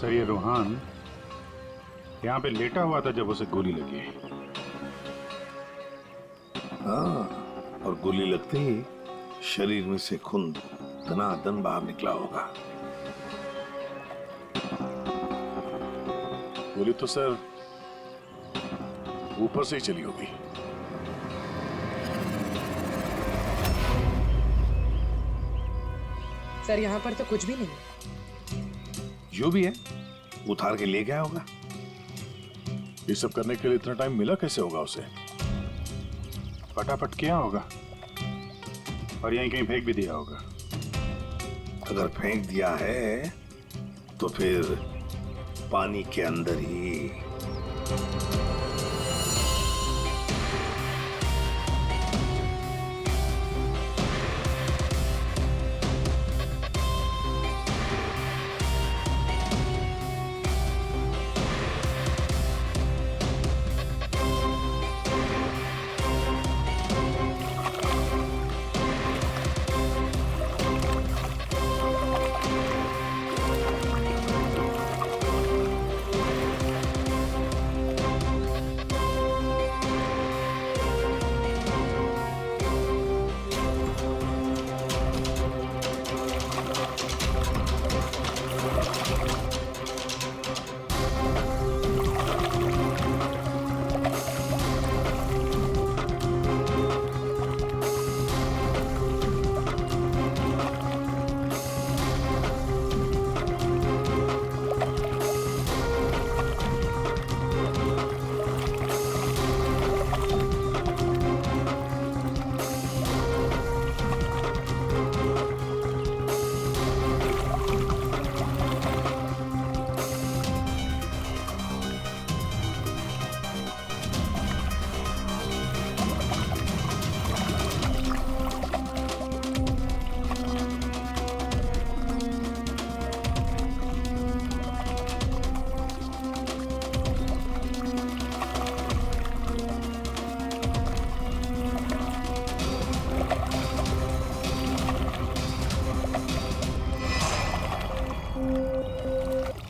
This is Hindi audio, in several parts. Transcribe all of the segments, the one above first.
सर ये रूहान यहाँ पे लेटा हुआ था जब उसे गोली लगी। हाँ, और गोली लगते ही शरीर में से खून दनादन बाहर निकला होगा। गोली तो सर ऊपर से ही चली होगी। सर यहाँ पर तो कुछ भी नहीं। जो भी है उतार के ले गया होगा। ये सब करने के लिए इतना टाइम मिला कैसे होगा उसे? फटाफट किया होगा और यहीं कहीं फेंक भी दिया होगा। अगर फेंक दिया है तो फिर पानी के अंदर ही।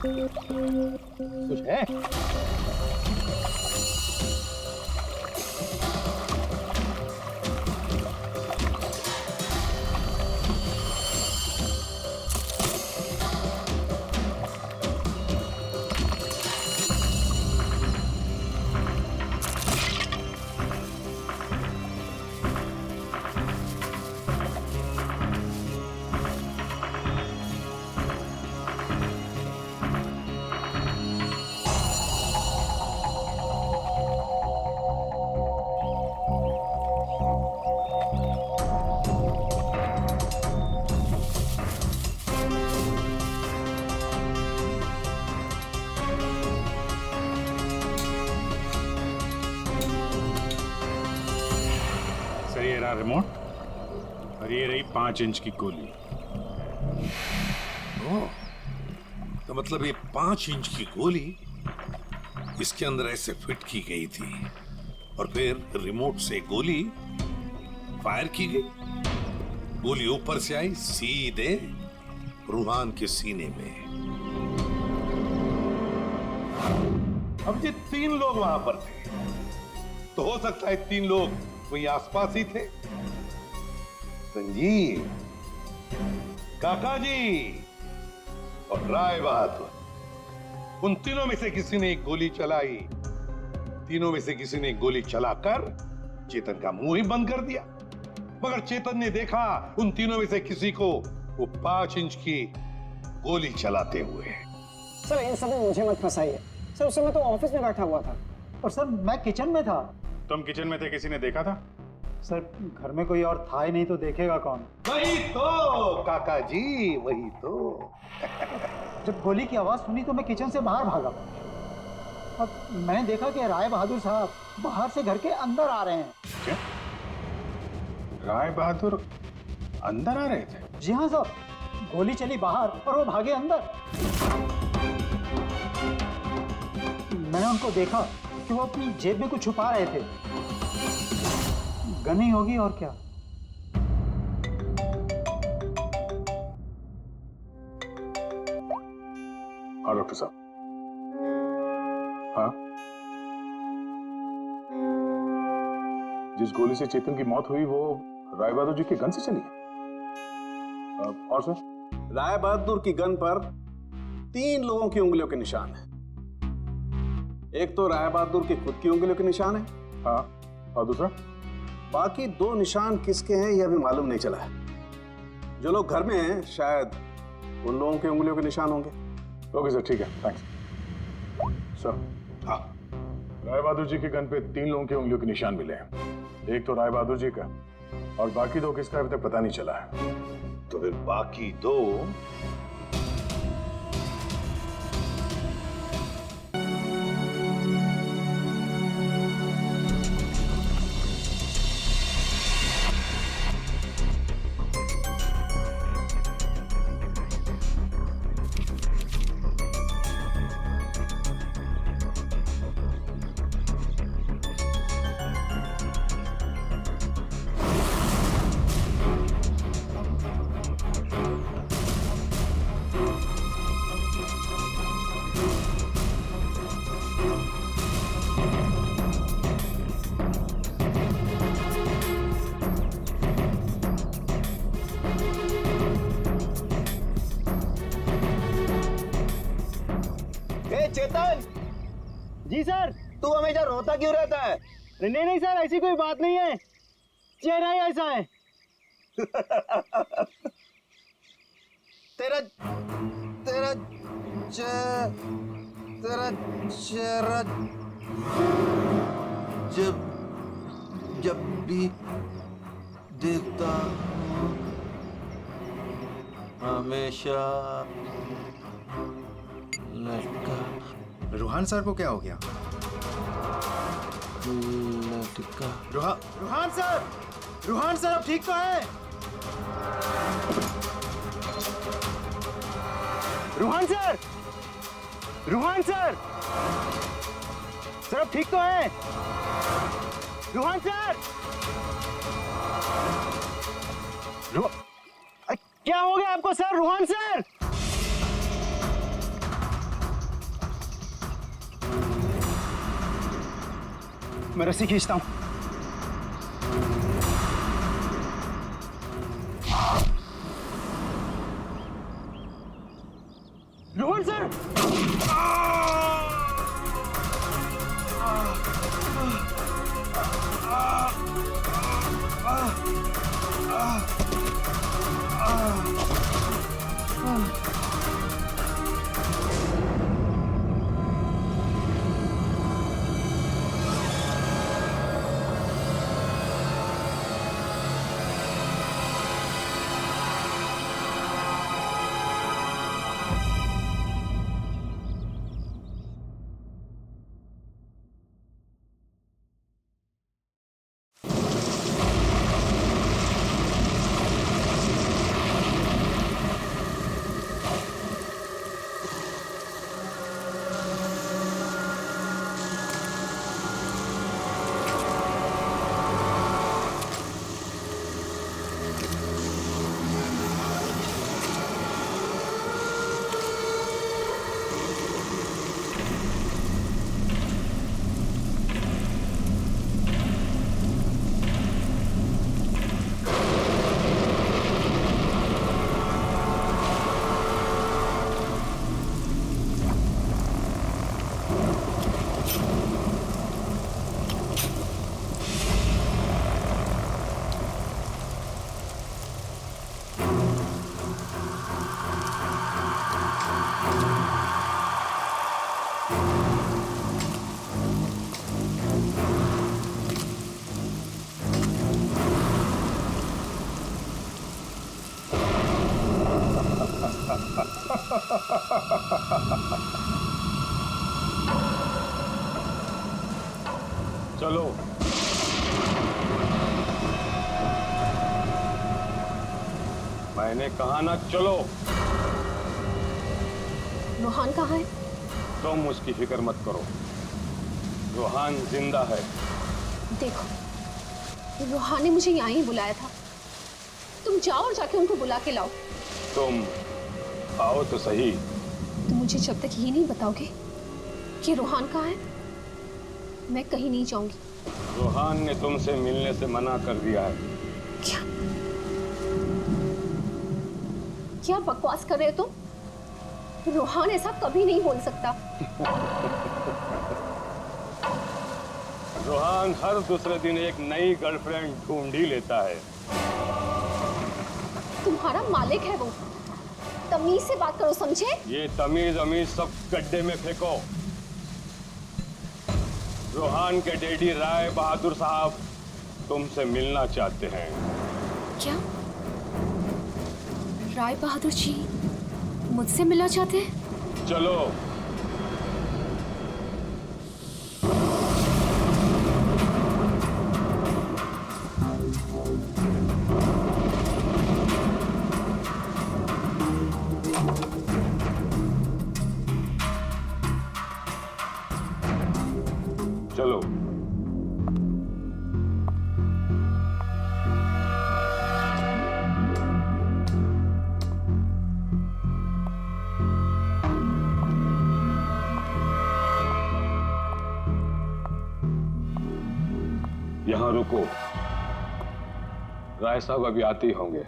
कुछ है? सर ये रहा रिमोट और ये रही 5 इंच की गोली। ओह, तो मतलब ये 5 इंच की गोली इसके अंदर ऐसे फिट की गई थी और फिर रिमोट से गोली फायर की गई। गोली ऊपर से आई सीधे रूहान के सीने में। अब ये 3 लोग वहां पर थे, तो हो सकता है 3 लोग वहीं आसपास ही थे। संजीव, काका जी और राय बहादुर, उन तीनों में से किसी ने एक गोली चलाई। तीनों में से किसी ने एक गोली चलाकर चेतन का मुंह ही बंद कर दिया, मगर चेतन ने देखा उन तीनों में से किसी को वो 5 इंच की गोली चलाते हुए। सर इन सब में मुझे मत फंसाइए सर, उस समय तो ऑफिस में बैठा हुआ था। और सर मैं किचन में था। तुम किचन में थे, किसी ने देखा था? सर घर में कोई और था ही नहीं तो देखेगा कौन? वही तो काका जी, वही तो। जब गोली की आवाज सुनी तो मैं किचन से बाहर भागा और मैंने देखा कि राय बहादुर साहब बाहर से घर के अंदर आ रहे हैं। क्या? राय बहादुर अंदर आ रहे थे? जी हाँ साहब, गोली चली बाहर और वो भागे अंदर। मैंने उनको देखा कि वो अपनी जेब में कुछ छुपा रहे थे। गन ही होगी और क्या। हाँ डॉक्टर साहब। हाँ, जिस गोली से चेतन की मौत हुई वो राय बहादुर जी के गन से चली है। और सर? राय बहादुर की गन पर 3 लोगों की उंगलियों के निशान है। एक तो राय बहादुर की खुद की उंगलियों के निशान है। हाँ, और दूसरा? बाकी 2 निशान किसके हैं यह भी मालूम नहीं चला है। जो लोग घर में हैं शायद उन लोगों के उंगलियों के निशान होंगे। ओके सर, ठीक है, थैंक्स सर। हाँ, राय बहादुर जी के गन पे 3 लोगों की उंगलियों के निशान मिले हैं। एक तो राय बहादुर जी का और बाकी 2 किसका अभी तक पता नहीं चला है। तो फिर बाकी 2 चेतन जी सर, तू हमेशा रोता क्यों रहता है? नहीं नहीं सर, ऐसी कोई बात नहीं है, चेहरा ही ऐसा है। तेरा तेरा तेरा चेहरा जब भी देखता हूँ हमेशा लड़का। रूहान सर को क्या हो गया? लड़का। रूहान सर अब ठीक तो है? रूहान सर अब ठीक तो है? रूहान सर, क्या हो गया आपको सर? रूहान सर, मैं रस्सी खींचता हूं। रोहन सर, चलो मैंने कहा ना चलो। रूहान कहाँ है? तुम उसकी फिक्र मत करो, रूहान जिंदा है। देखो, रूहान ने मुझे यहाँ ही बुलाया था। तुम जाओ और जाके उनको बुला के लाओ। तुम आओ तो सही। तुम मुझे जब तक ये नहीं बताओगे कि रोहान कहाँ है, मैं कहीं नहीं जाऊंगी। रोहान ने तुमसे मिलने से मना कर दिया है। क्या क्या बकवास कर रहे हो तुम? रोहान ऐसा कभी नहीं बोल सकता। रोहान हर दूसरे दिन एक नई गर्लफ्रेंड ढूंढ ही लेता है। तुम्हारा मालिक है वो, तमीज से बात करो, समझे? ये तमीज अमीज सब गड्ढे में फेंको। रोहान के डैडी राय बहादुर साहब तुमसे मिलना चाहते हैं। क्या राय बहादुर जी मुझसे मिलना चाहते हैं? चलो। चलो। यहां रुको, राय साहब अभी आते ही होंगे।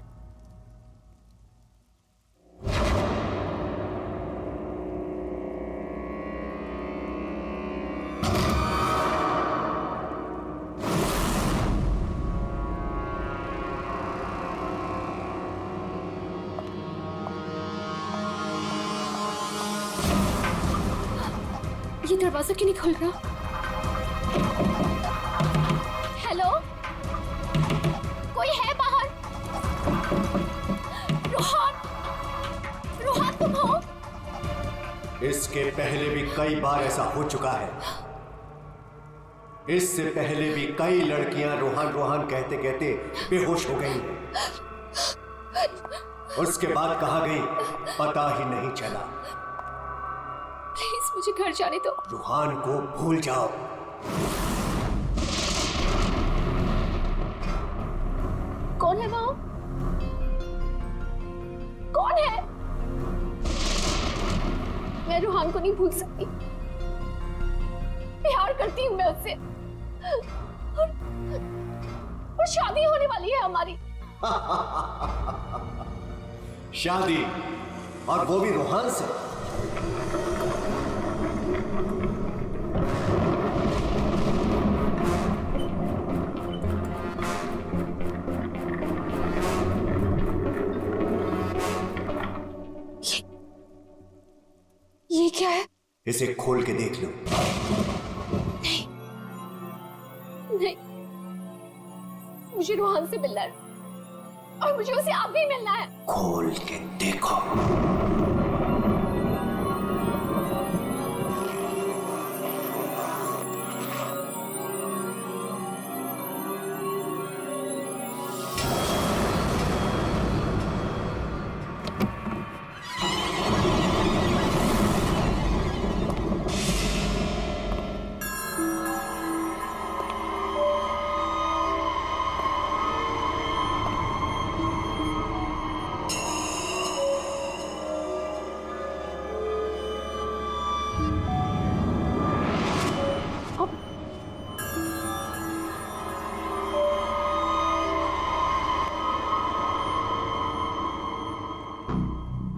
ये दरवाजा क्यों नहीं खुल रहा? हेलो, कोई है बाहर? रोहान, रोहान तुम हो? इसके पहले भी कई बार ऐसा हो चुका है। इससे पहले भी कई लड़कियां रोहान रोहान कहते कहते बेहोश हो गई हैं। उसके बाद कहाँ गई पता ही नहीं चला। प्लीज मुझे घर जाने दो। रोहान को भूल जाओ। कौन है वो? कौन है? मैं रोहान को नहीं भूल सकती। प्यार करती हूँ मैं उससे, और शादी होने वाली है हमारी। शादी, और वो भी रोहान से। ये क्या है? इसे खोल के देख लो। नहीं, नहीं, मुझे रोहान से मिलना है, और मुझे उसे अब भी मिलना है। खोल के देखो।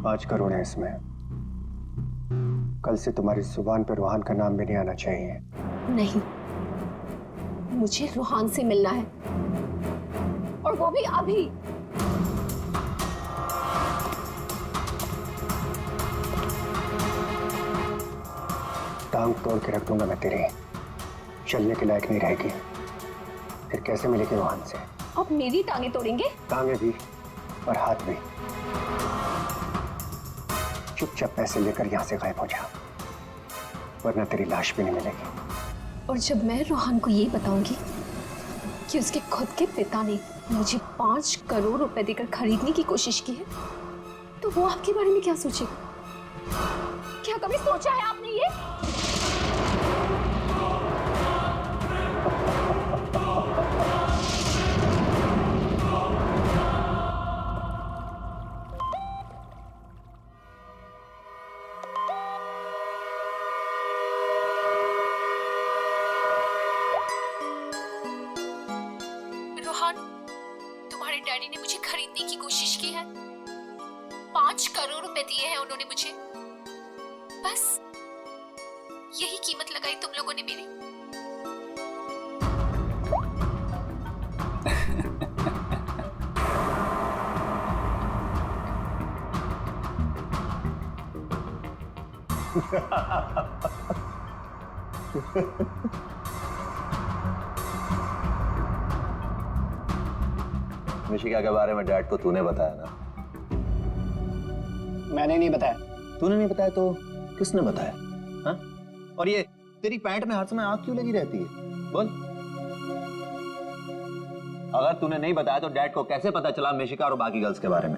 पाँच करोड़ है इसमें। कल से तुम्हारी जुबान पर रोहान का नाम भी नहीं आना चाहिए। नहीं, मुझे रोहान से मिलना है, और वो भी अभी। टांग तोड़ के रख दूंगा मैं तेरी, चलने के लायक नहीं रहेगी। फिर कैसे मिलेगी रोहान से? अब मेरी टांगे तोड़ेंगे? टांगे भी और हाथ भी। चुपचाप पैसे लेकर यहां से गायब हो जा, वरना तेरी लाश भी नहीं मिलेगी। और जब मैं रोहान को ये बताऊंगी कि उसके खुद के पिता ने मुझे 5 करोड़ रुपए देकर खरीदने की कोशिश की है, तो वो आपके बारे में क्या सोचेगा? क्या कभी सोचा है आपने ये? है। 5 करोड़ रुपए दिए हैं उन्होंने मुझे, बस यही कीमत लगाई तुम लोगों ने मेरी। मिशिका के बारे में डैड को तूने बताया ना? मैंने नहीं बताया। तूने नहीं बताया तो किसने बताया? हाँ? और ये तेरी पैंट में हर समय आग क्यों लगी रहती है? बोल। अगर तूने नहीं बताया तो डैड को कैसे पता चला मिशिका और बाकी गर्ल्स के बारे में?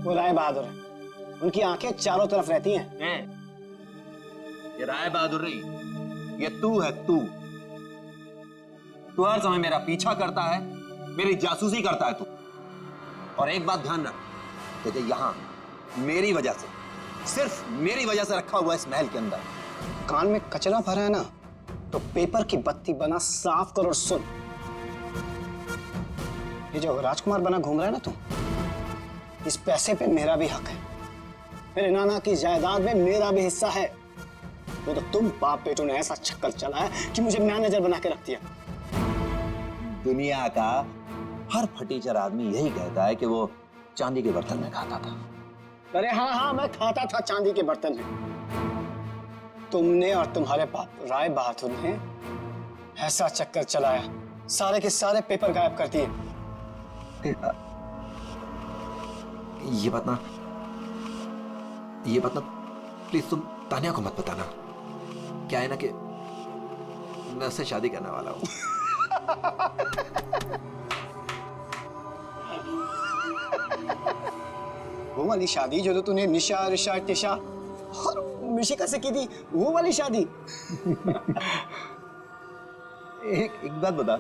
वो राय बहादुर है, उनकी आंखें चारों तरफ रहती हैं। ये राय बहादुर नहीं, ये तू है। तू हर समय मेरा पीछा करता है, मेरी जासूसी करता है तू। और एक बात ध्यान रख, तुझे यहां मेरी वजह से, सिर्फ मेरी वजह से रखा हुआ इस महल के अंदर। कान में कचरा भरा है ना, तो पेपर की बत्ती बना साफ कर और सुन। ये जो राजकुमार बना घूम रहा है ना तू, इस पैसे पे मेरा भी हक है। मेरे नाना की जायदाद में मेरा भी हिस्सा है। वो तो तुम बाप बेटों ने ऐसा चक्कर चलाया कि मुझे मैनेजर बना के रख दिया। दुनिया का हर फटीचर आदमी यही कहता है कि वो चांदी के बर्तन में खाता था। अरे हाँ, मैं खाता था चांदी के बर्तन में। तुमने और तुम्हारे बाप राय बहादुर ने ऐसा चक्कर चलाया, सारे के सारे पेपर गायब कर दिए। ये बात ना प्लीज तुम तानिया को मत बताना। क्या है ना कि मैं उससे शादी करने वाला हूं। वो वाली शादी जो तो तूने निशा, ऋषा, तिशा और मिशिका से की थी, वो वाली शादी। एक बात बता,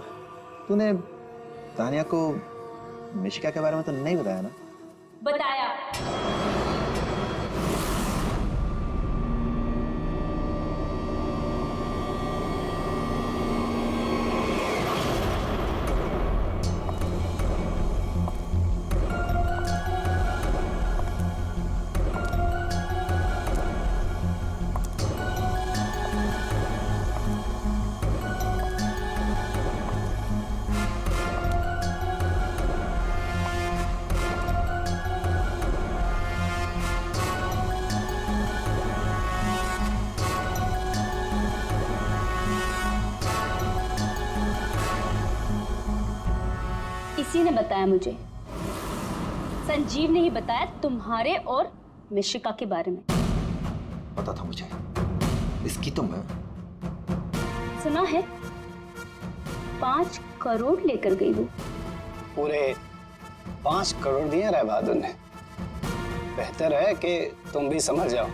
तूने तानिया को मिशिका के बारे में तो नहीं बताया ना? बताया। इसी ने बताया मुझे। संजीव ने ही बताया तुम्हारे और मिशिका के बारे में। पता था मुझे। इसकी तो मैं सुना है 5 करोड़ लेकर गई वो। पूरे 5 करोड़ दिए राय बहादुर ने। बेहतर है कि तुम भी समझ जाओ।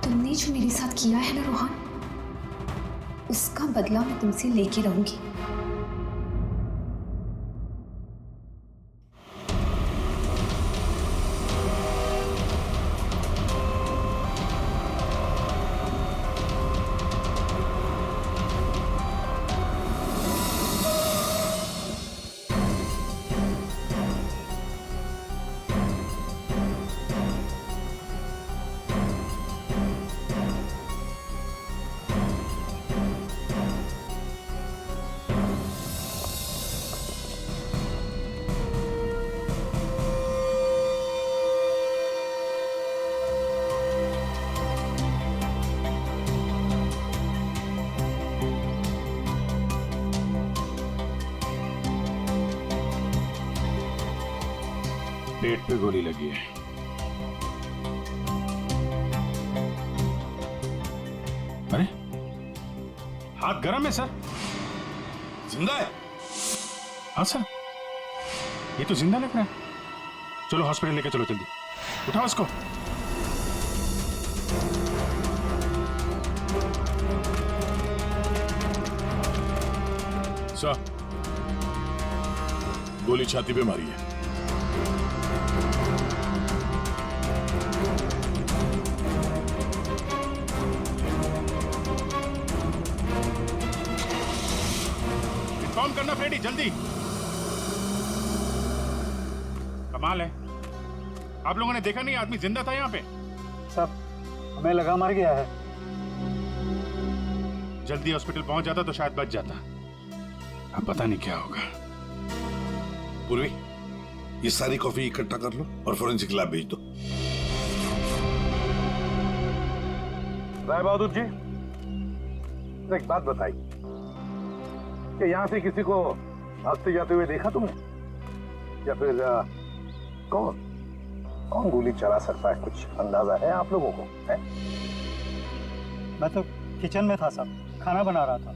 तुमने जो मेरे साथ किया है ना रोहन, उसका बदला मैं तुमसे लेके रहूंगी। पेट पे गोली लगी है। अरे हाथ गरम है सर। जिंदा है? हाँ सर, ये तो जिंदा लग रहा है। चलो हॉस्पिटल लेके चलो जल्दी। उठाओ इसको। सर, गोली छाती पे मारी है। इन्फॉर्म करना फ्रेडी, जल्दी। कमाल है, आप लोगों ने देखा नहीं आदमी जिंदा था यहाँ पे? सब हमें लगा मर गया है। जल्दी हॉस्पिटल पहुंच जाता तो शायद बच जाता। अब पता नहीं क्या होगा। पूर्वी, ये सारी कॉफी इकट्ठा कर लो और फोरेंसिक लैब भेज दो। राय बहादुर जी, एक बात बताइए कि यहां से किसी को भागते जाते हुए देखा तुमने, या फिर कौन कौन गोली चला सकता है, कुछ अंदाजा है आप लोगों को? है? मैं तो किचन में था साहब, खाना बना रहा था।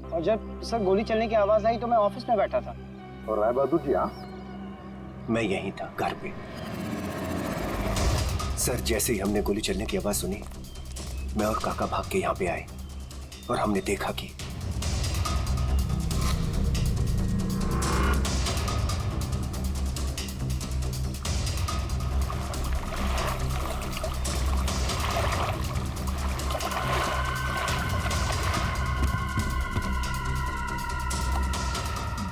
और जब सर गोली चलने की आवाज आई तो मैं ऑफिस में बैठा था। और राय बहादुर जी आप? मैं यहीं था, घर पे। सर, जैसे ही हमने गोली चलने की आवाज सुनी, मैं और काका भाग के यहाँ पे आए और हमने देखा कि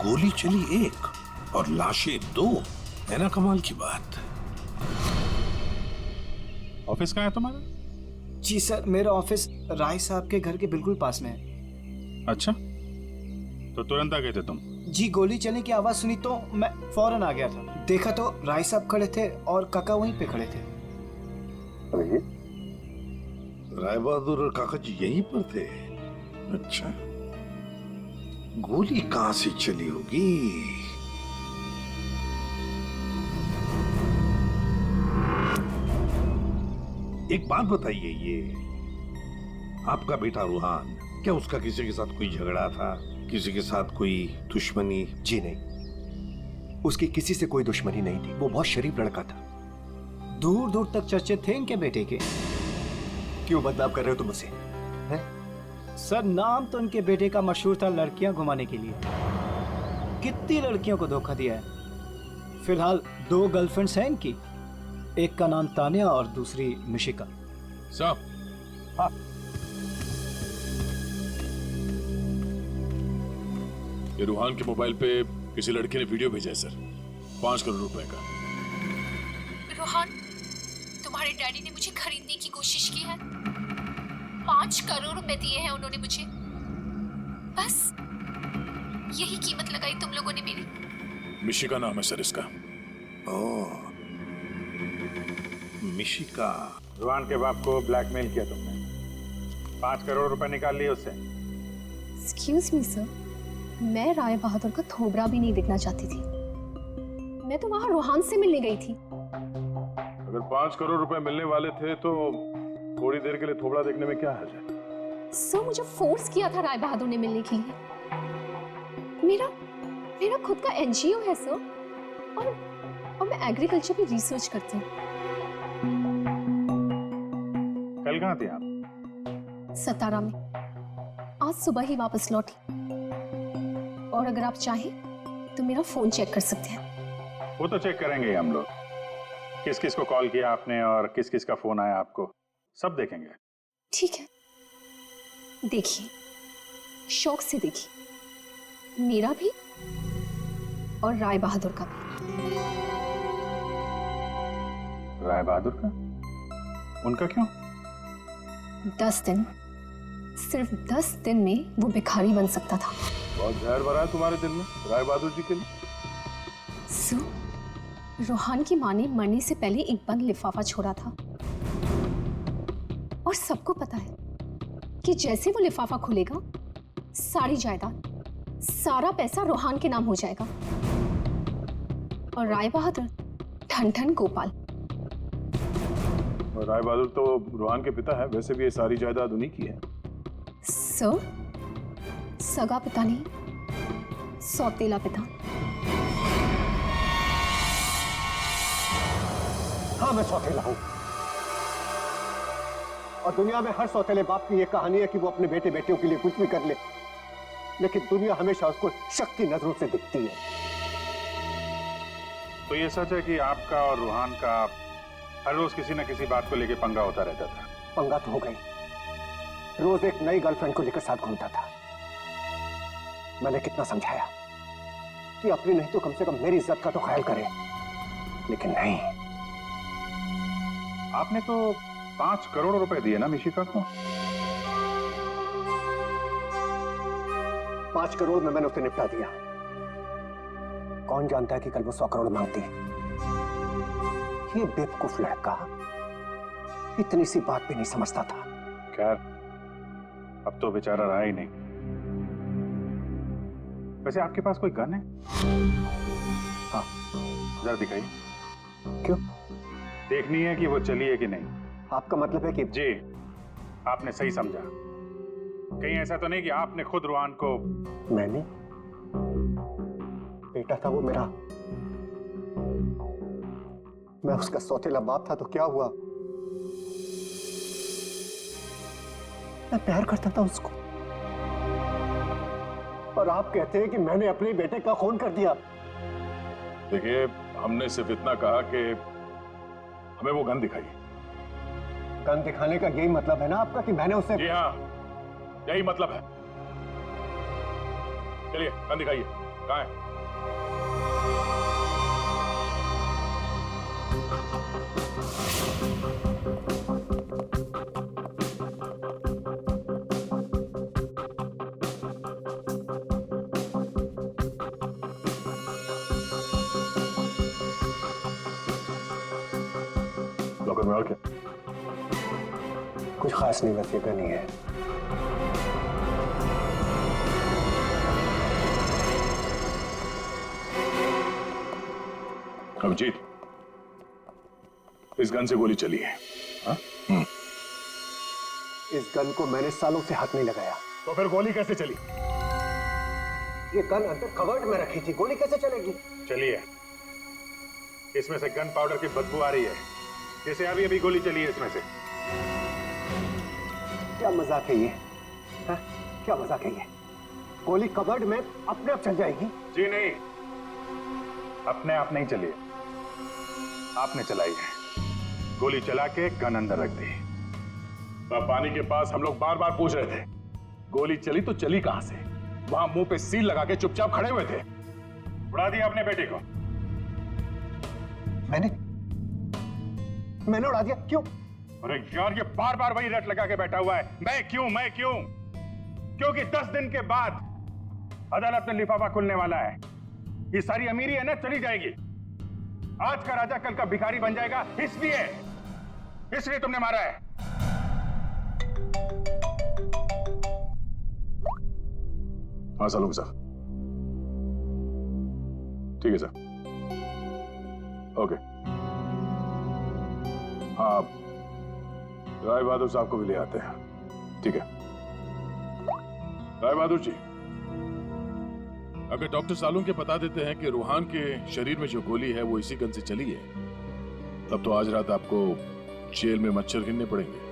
गोली चली एक और लाशें दो, है ना कमाल की बात। ऑफिस कहाँ है तुम्हारा? जी सर, मेरा ऑफिस राय साहब के घर के बिल्कुल पास में है। अच्छा, तो तुरंत आ गए थे तुम? जी, गोली चलने की आवाज सुनी तो मैं फौरन आ गया था। देखा तो राय साहब खड़े थे और काका वहीं पे खड़े थे। राय बहादुर और काका जी यहीं पर थे? अच्छा, गोली कहां से चली होगी? एक बात बताइए, ये आपका बेटा रूहान, क्या उसका किसी के साथ कोई झगड़ा था, किसी के साथ कोई दुश्मनी? जी नहीं, उसकी किसी से कोई दुश्मनी नहीं थी। वो बहुत शरीफ लड़का था। दूर दूर तक चर्चे थे इनके बेटे के। क्यों बदनाम कर रहे हो तुम उसे? सर, नाम तो इनके बेटे का मशहूर था लड़कियां घुमाने के लिए। कितनी लड़कियों को धोखा दिया है। फिलहाल 2 गर्लफ्रेंड्स हैं इनकी, एक का नाम तानिया और दूसरी मिशिका। साहब, हाँ, ये रूहान के मोबाइल पे किसी लड़के ने वीडियो भेजा है सर, 5 करोड़ रुपए का। रोहन, तुम्हारे डैडी ने मुझे खरीदने की कोशिश की है। 5 करोड़ रुपए दिए हैं उन्होंने मुझे। बस यही कीमत लगाई तुम लोगों ने मेरी। मिशिका नाम है सर इसका। ओह, मिशिका। रुहान के बाप को ब्लैकमेल किया तुमने, 5 करोड़ रुपए निकाल लिए उससे। एक्सक्यूज मी सर, मैं राय बहादुर का थोबड़ा भी नहीं दिखना चाहती थी। मैं तो वहां रोहान से मिलने गई थी। अगर 5 करोड़ रुपए मिलने वाले थे तो थोड़ी देर के लिए थोबड़ा देखने में क्या हर्ज है? सर, मुझे फोर्स किया था राय बहादुर ने मिलने के लिए। मेरा खुद का एनजीओ है सर, और मैं एग्रीकल्चर पे रिसर्च करती हूँ। कल कहाँ थे आप? सतारा में। आज सुबह ही वापस लौटी। और अगर आप चाहें तो मेरा फोन चेक कर सकते हैं। वो तो चेक करेंगे हम लोग, किस किस को कॉल किया आपने और किस किस का फोन आया आपको, सब देखेंगे। ठीक है, देखिए, शौक से देखिए, मेरा भी और राय बहादुर का भी। राय बहादुर का? उनका क्यों? 10 दिन, सिर्फ 10 दिन में वो भिखारी बन सकता था। बहुत जहर भरा है तुम्हारे दिल में राय बहादुर जी के लिए। सो, रोहान की माँ ने मरने से पहले एक बंद लिफाफा छोड़ा था, और सबको पता है कि जैसे वो लिफाफा खुलेगा, सारी जायदाद, सारा पैसा रोहान के नाम हो जाएगा। और राय बहादुर ठन ठन गोपाल। और राय बहादुर तो रोहान के पिता है, वैसे भी ये सारी जायदाद उन्हीं की है। सर, सगा पिता नहीं, सौतेला पिता। हाँ, मैं सौतेला हूं, और दुनिया में हर सौतेले बाप की यह कहानी है कि वो अपने बेटे बेटियों के लिए कुछ भी कर ले, लेकिन दुनिया हमेशा उसको शक की नजरों से दिखती है। तो ये सच है कि आपका और रूहान का हर रोज किसी न किसी बात को लेकर पंगा होता रहता था? पंगा तो हो गई, रोज एक नई गर्लफ्रेंड को लेकर साथ घूमता था। मैंने कितना समझाया, कि अपनी नहीं तो कम से कम मेरी इज्जत का तो ख्याल करे, लेकिन नहीं। आपने तो 5 करोड़ रुपए दिए ना मिशिका को? 5 करोड़ में मैंने उसे निपटा दिया। कौन जानता है कि कल वो 100 करोड़ मांगती। ये बेवकूफ लड़का इतनी सी बात भी नहीं समझता था। खैर, अब तो बेचारा रहा ही नहीं। वैसे आपके पास कोई गन है? हाँ, जरा दिखाइए। क्यों? देखनी है कि वो चली है कि नहीं। आपका मतलब है कि? जी, आपने सही समझा। कहीं ऐसा तो नहीं कि आपने खुद रुहान को? मैंने? बेटा था वो मेरा, मैं उसका सौतेला बाप था, तो क्या हुआ? मैं प्यार करता था उसको, और आप कहते हैं कि मैंने अपने बेटे का खून कर दिया। देखिए, हमने सिर्फ इतना कहा कि हमें वो गन दिखाइए। गन दिखाने का यही मतलब है ना आपका कि मैंने उसे? जी हाँ, यही मतलब है। चलिए, गन दिखाइए। कहाँ है? लॉकर में और क्या? कुछ खास नहीं, बस ये गन ही है। अभिजीत, इस गन से गोली चली है। हाँ? इस गन को मैंने सालों से हाथ नहीं लगाया। तो फिर गोली कैसे चली? ये गन अंदर कवर्ड में रखी थी, गोली कैसे चलेगी? चलिए, इसमें से गन पाउडर की बदबू आ रही है, जैसे अभी अभी गोली चली है इसमें से। क्या मजाक है ये? हा? क्या मजाक है ये? गोली कवर्ड में अपने आप चल जाएगी? जी नहीं, अपने आप नहीं चली, आपने चलाई है। गोली चला के गन अंदर रख दी। पानी के पास हम लोग बार बार पूछ रहे थे, गोली चली तो चली कहां से? वहां मुंह पे सील लगा के चुपचाप खड़े हुए थे। उड़ा दिया अपने बेटे को। मैंने उड़ा दिया? क्यों? अरे यार, ये बार बार वही रट लगा के बैठा हुआ है, मैं क्यों मैं क्यों? क्योंकि 10 दिन के बाद अदालत में लिफाफा खुलने वाला है। ये सारी अमीरी है ना, चली जाएगी। आज का राजा कल का भिखारी बन जाएगा, इसलिए तुमने मारा है। हाँ सालूम साहब, ठीक है सर, ओके। हाँ, राय बहादुर साहब को भी ले आते हैं, ठीक है। राय बहादुर जी, अगर डॉक्टर सालूम के बता देते हैं कि रूहान के शरीर में जो गोली है वो इसी गन से चली है, तब तो आज रात आपको जेल में मच्छर गिनने पड़ेंगे।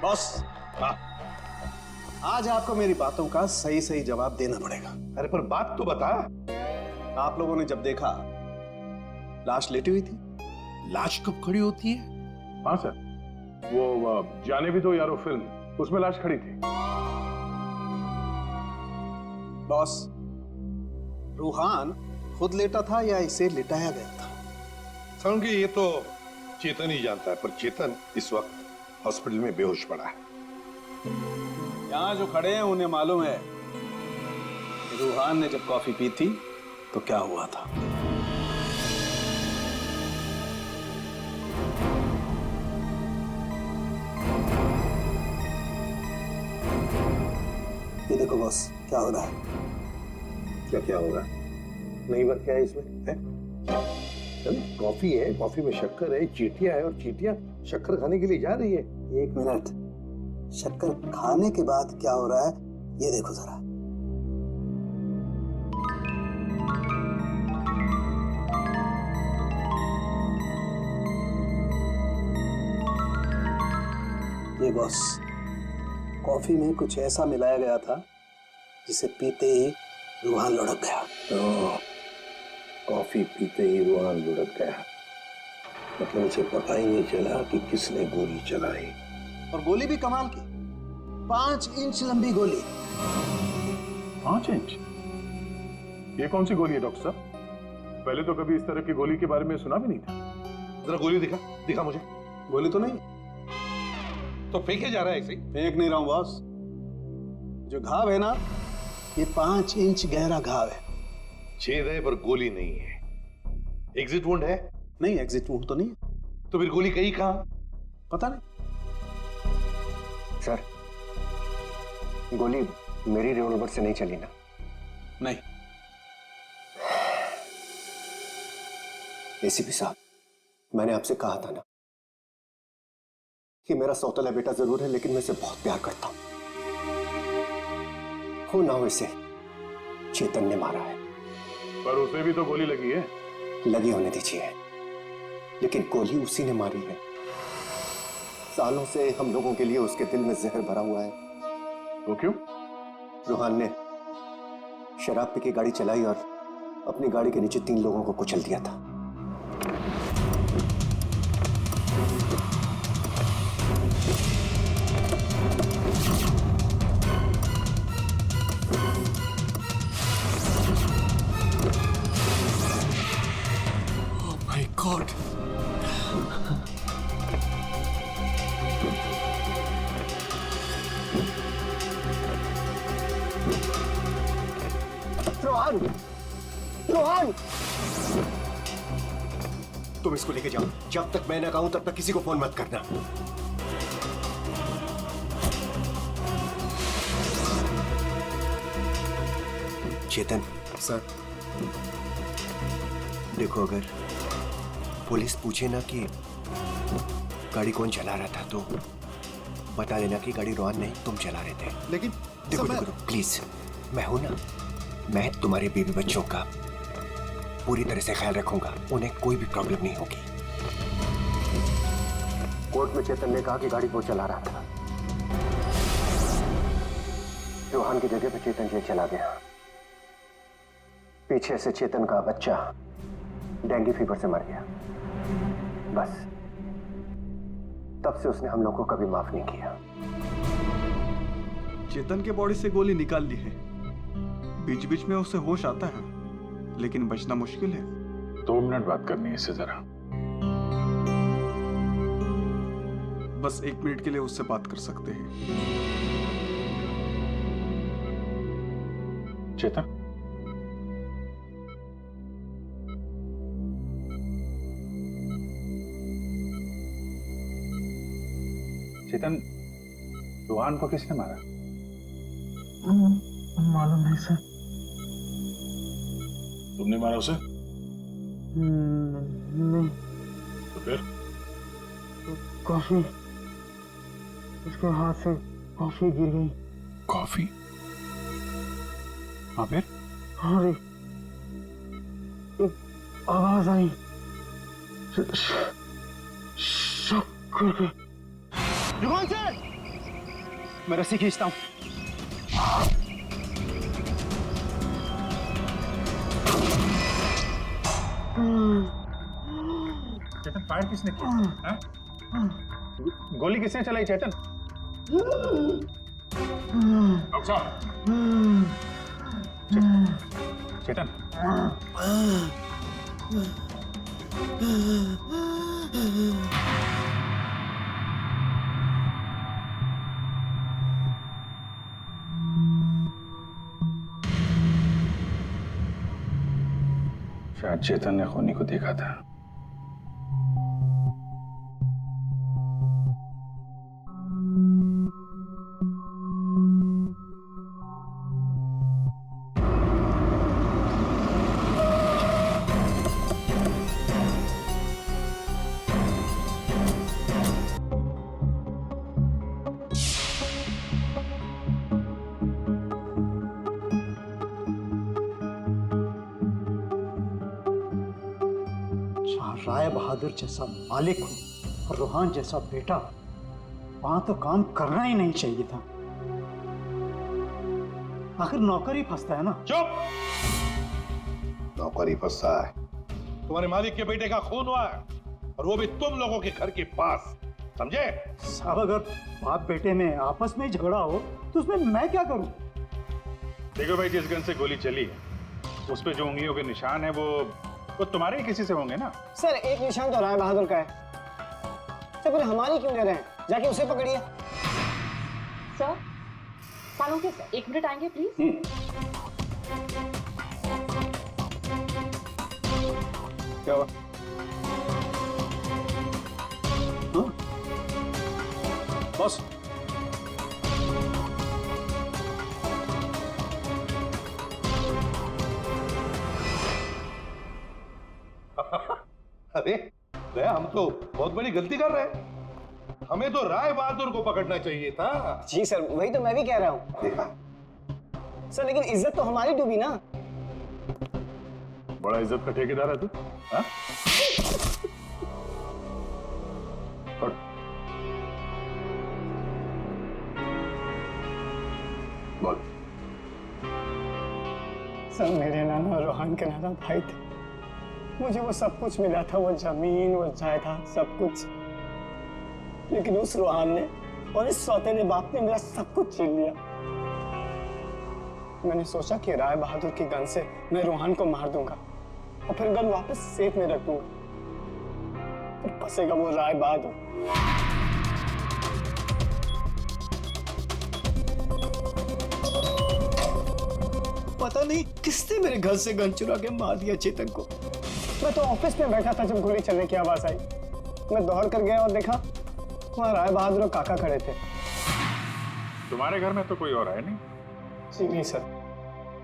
बॉस, आज आपको मेरी बातों का सही सही जवाब देना पड़ेगा। अरे पर बात तो बता। आप लोगों ने जब देखा लाश लेटी हुई थी। लाश कब खड़ी होती है? हाँ सर, वो जाने भी दो यारो फिल्म, उसमें लाश खड़ी थी। बॉस, रूहान खुद लेटा था या इसे लिटाया गया था? समझिए, ये तो चेतन ही जानता है, पर चेतन इस वक्त हॉस्पिटल में बेहोश पड़ा है। यहाँ जो खड़े हैं उन्हें मालूम है कि रूहान ने जब कॉफी पी थी तो क्या हुआ था। ये देखो बॉस, क्या हो रहा है? क्या हो रहा है? नहीं बात क्या है इसमें? है? कॉफी है, कॉफी में शक्कर है, चींटियां है, और चींटियां शक्कर खाने के लिए जा रही है। 1 मिनट, शक्कर खाने के बाद क्या हो रहा है ये देखो जरा। ये बॉस, कॉफी में कुछ ऐसा मिलाया गया था जिसे पीते ही रूहान लुढ़क गया। तो कॉफी पीते ही रूहान लुढ़क गया, मतलब उसे पता ही नहीं चला कि किसने गोली चलाई। और गोली भी कमाल की, 5 इंच लंबी गोली। 5 इंच? ये कौन सी गोली है डॉक्टर साहब? पहले तो कभी इस तरह की गोली के बारे में सुना भी नहीं था। जरा गोली दिखा मुझे। गोली तो नहीं, तो फेंके जा रहा है ऐसे ही? फेंक नहीं रहा हूं बॉस। जो घाव है ना, ये 5 इंच गहरा घाव है। छेद है पर गोली नहीं है। एग्जिट वुंड है? नहीं, एग्जिट वुंड तो नहीं है। तो फिर गोली गई कहां? पता नहीं। सर, गोली मेरी रिवॉल्वर से नहीं चली ना? नहीं। एसीपी साहब, मैंने आपसे कहा था ना कि मेरा सौतेला बेटा जरूर है, लेकिन मैं इसे बहुत प्यार करता हूं। हो ना हो इसे चेतन ने मारा है। पर उसे भी तो गोली लगी है। लगी होने दीजिए, लेकिन गोली उसी ने मारी है। सालों से हम लोगों के लिए उसके दिल में जहर भरा हुआ है। वो क्यों? रूहान ने शराब पी के गाड़ी चलाई और अपनी गाड़ी के नीचे 3 लोगों को कुचल दिया था। My God! रोहन! रोहन! तुम इसको लेके जाओ। जब तक मैं ना कहूं तब तक किसी को फोन मत करना। चेतन सर, देखो, अगर पुलिस पूछे ना कि गाड़ी कौन चला रहा था, तो बता देना कि गाड़ी रोहन नहीं, तुम चला रहे थे। लेकिन देखो देखो, प्लीज, मैं हूं ना, मैं तुम्हारे बीवी बच्चों का पूरी तरह से ख्याल रखूंगा। उन्हें कोई भी प्रॉब्लम नहीं होगी। कोर्ट में चेतन ने कहा कि गाड़ी वो चला रहा था। रोहन की जगह पर चेतन जेल चला गया। पीछे से चेतन का बच्चा डेंगू फीवर से मर गया। बस तब से उसने हम लोग को कभी माफ नहीं किया। चेतन के बॉडी से गोली निकाल ली है। बीच बीच में उसे होश आता है, लेकिन बचना मुश्किल है। 2 मिनट बात करनी है इससे जरा। बस 1 मिनट के लिए उससे बात कर सकते हैं। चेतन, चेतन, रोहन को किसने मारा? मालूम नहीं सर। तुमने मारा उसे? नहीं। तो फिर? कॉफी, उसके हाथ से कॉफी गिर गई। कॉफी? हाँ, फिर? हाँ, एक आवाज आई, शक करके। रुको सर, मैं रस्सी खींचता हूँ। चेतन, फायर किसने किया? गोली किसने चलाई चेतन? डॉक्टर साहब, चेतन, शायद चेतन ने खूनी को देखा था। राय बहादुर जैसा मालिक हो और रूहान जैसा बेटा, वहां तो काम करना ही नहीं चाहिए था। आखिर नौकर ही फंसता है ना। चुप। नौकर ही फंसता है। तुम्हारे मालिक के बेटे का खून हुआ है और वो भी तुम लोगों के घर के पास, समझे? साहब अगर बाप बेटे में आपस में ही झगड़ा हो तो उसमें मैं क्या करूं? देखो भाई, जिस गन से गोली चली है उस पे जो उंगलियों के निशान है वो तुम्हारे ही किसी से होंगे ना। सर एक निशान तो राय बहादुर का है, तो फिर हमारी क्यों ले रहे हैं? जाके उसे पकड़िए। सर सालों के सर 1 मिनट आएंगे प्लीज। क्या हुआ? बॉस, अरे दया, हम तो बहुत बड़ी गलती कर रहे हैं। हमें तो राय बहादुर को पकड़ना चाहिए था। जी सर, वही तो मैं भी कह रहा हूँ। देखा सर लेकिन इज्जत तो हमारी डूबी ना। बड़ा इज्जत का ठेकेदार है तू, हाँ? बोल। सर मेरे नाना रोहान के नाना भाई थे, मुझे वो सब कुछ मिला था, वो जमीन, वो जायदाद, सब कुछ। लेकिन उस रोहान ने और इस सौतेले बाप ने मेरा सब कुछ छीन लिया। मैंने सोचा कि राय बहादुर की गन से मैं रोहान को मार दूंगा और फिर गन वापस सेफ में रख दूंगा, फिर फंसेगा वो राय बहादुर। पता नहीं किसने मेरे घर से गन चुरा के मार दिया चेतन को। मैं तो ऑफिस में बैठा था जब गोली चलने की आवाज आई। मैं दौड़ कर गया और देखा वहां राय बहादुर और काका खड़े थे। तुम्हारे घर में तो कोई और है नहीं? जी नहीं सर।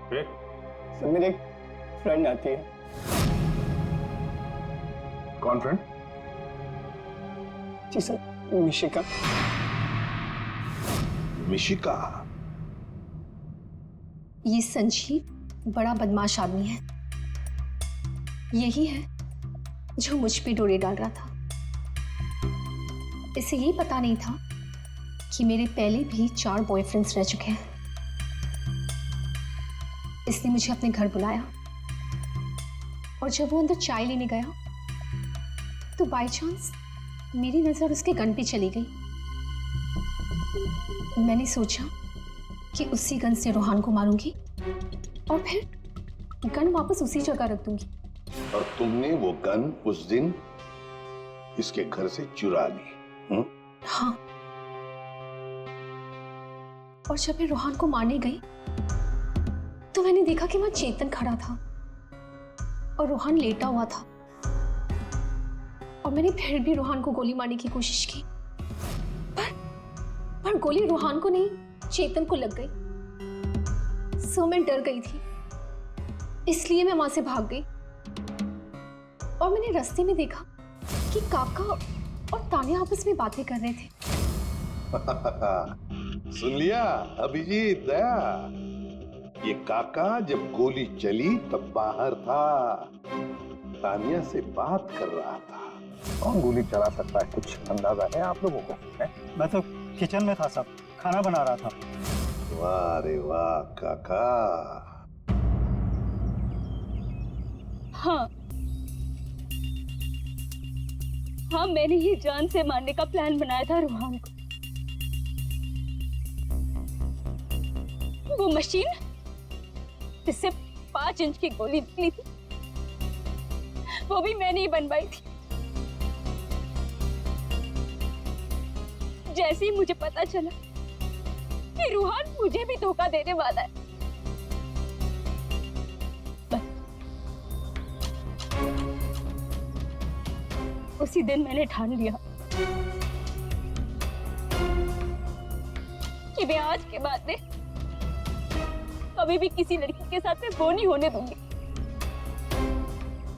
फिर? सर मेरी एक फ्रेंड आती है। कौन फ्रेंड? जी सर, मिशिका। मिशिका? ये संजीव बड़ा बदमाश आदमी है। यही है जो मुझ पे डोरे डाल रहा था। इसे ये पता नहीं था कि मेरे पहले भी 4 बॉयफ्रेंड्स रह चुके हैं। इसने मुझे अपने घर बुलाया और जब वो अंदर चाय लेने गया तो बाय चांस मेरी नजर उसके गन पे चली गई। मैंने सोचा कि उसी गन से रोहान को मारूंगी और फिर गन वापस उसी जगह रख दूंगी। और तुमने वो गन उस दिन इसके घर से चुरा ली? हाँ। और जब मैं रोहान को मारने गई तो मैंने देखा कि वहां चेतन खड़ा था और रोहान लेटा हुआ था। और मैंने फिर भी रोहान को गोली मारने की कोशिश की, पर गोली रोहान को नहीं चेतन को लग गई। सो मैं डर गई थी, इसलिए मैं वहां से भाग गई। और मैंने रास्ते में देखा कि काका और तान्या आपस में बातें कर रहे थे। सुन लिया अभिजीत, दया? ये काका जब गोली चली तब बाहर था, तान्या से बात कर रहा था। कौन गोली चला सकता है, कुछ अंदाजा है आप लोगों को? मैं तो किचन में था साहब, खाना बना रहा था। वाह रे वाह काका। हाँ, मैंने ही जान से मारने का प्लान बनाया था रोहान को। वो मशीन जिससे 5 इंच की गोली निकली थी, वो भी मैंने ही बनवाई थी। जैसे ही मुझे पता चला कि रोहान मुझे भी धोखा देने वाला है, उसी दिन मैंने ठान लिया कि मैं आज के बाद में कभी भी किसी लड़की के साथ में वो नहीं होने दूंगी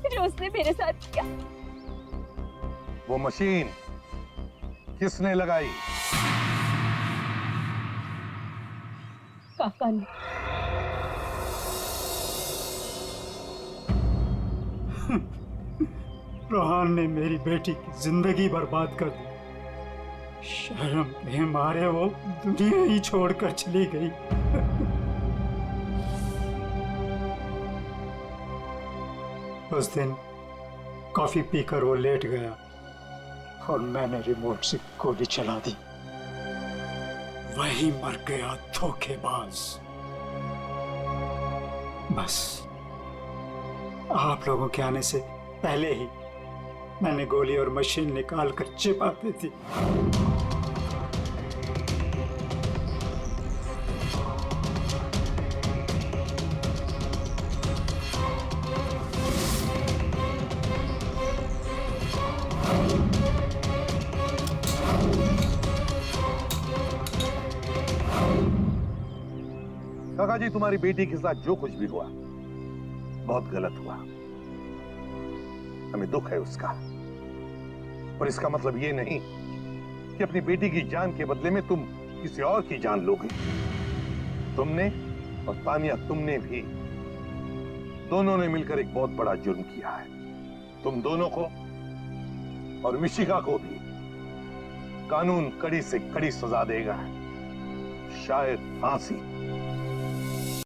जो उसने मेरे साथ किया। वो मशीन किसने लगाई? काका ने। रोहान ने मेरी बेटी की जिंदगी बर्बाद कर दी। शर्म के मारे वो दुनिया ही छोड़कर चली गई। उस दिन कॉफी पीकर वो लेट गया और मैंने रिमोट से गोली चला दी। वही मर गया धोखेबाज। बस आप लोगों के आने से पहले ही मैंने गोली और मशीन निकाल कर छिपा दी थी। काका जी, तुम्हारी बेटी के साथ जो कुछ भी हुआ बहुत गलत हुआ। हमें दुख है उसका, पर इसका मतलब ये नहीं कि अपनी बेटी की जान के बदले में तुम किसी और की जान लोगे। तुमने और तानिया, तुमने भी, दोनों ने मिलकर एक बहुत बड़ा जुर्म किया है। तुम दोनों को और मिशिका को भी कानून कड़ी से कड़ी सजा देगा, शायद फांसी।